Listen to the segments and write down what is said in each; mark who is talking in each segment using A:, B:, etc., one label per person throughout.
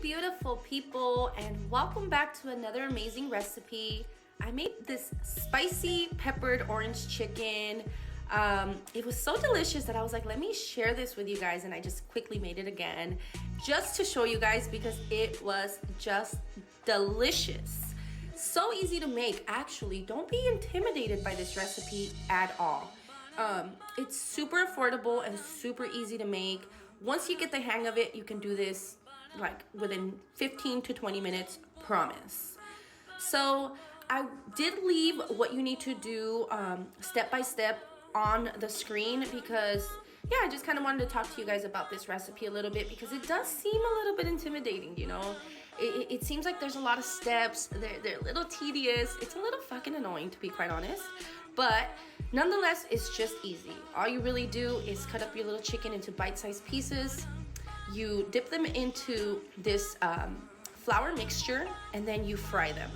A: beautiful people, and welcome back to another amazing recipe. I made this spicy peppered orange chicken. It was so delicious that I was like, let me share this with you guys, and I just quickly made it again just to show you guys because it was just delicious. So easy to make, actually. Don't be intimidated by this recipe at all. It's super affordable and super easy to make. Once you get the hang of it, you can do this like within 15 to 20 minutes, promise. So I did leave what you need to do step by step on the screen because yeah, I just kind of wanted to talk to you guys about this recipe a little bit because it does seem a little bit intimidating, you know. It seems like there's a lot of steps. They're a little tedious. It's a little fucking annoying, to be quite honest. But nonetheless, it's just easy. All you really do is cut up your little chicken into bite-sized pieces. You dip them into this flour mixture, and then you fry them.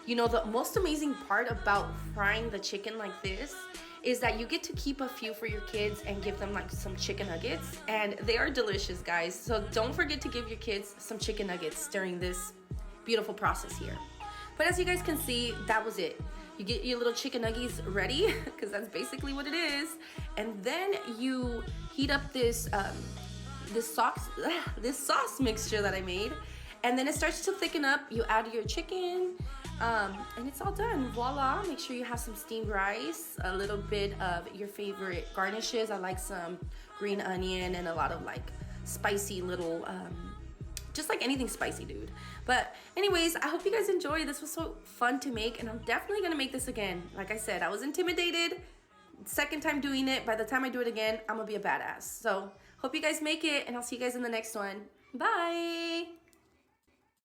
A: You know, the most amazing part about frying the chicken like this is that you get to keep a few for your kids and give them like some chicken nuggets, and they are delicious, guys. So don't forget to give your kids some chicken nuggets during this beautiful process here. But as you guys can see, that was it. You get your little chicken nuggies ready because that's basically what it is, and then you heat up this sauce mixture that I made, and then it starts to thicken up. You add your chicken, and it's all done. Voila! Make sure you have some steamed rice, a little bit of your favorite garnishes. I like some green onion and a lot of like spicy little just like anything spicy, dude. But anyways, I hope you guys enjoyed. This was so fun to make, and I'm definitely gonna make this again. Like I said, I was intimidated. Second time doing it. By the time I do it again, I'm gonna be a badass. So hope you guys make it, and I'll see you guys in the next one. Bye.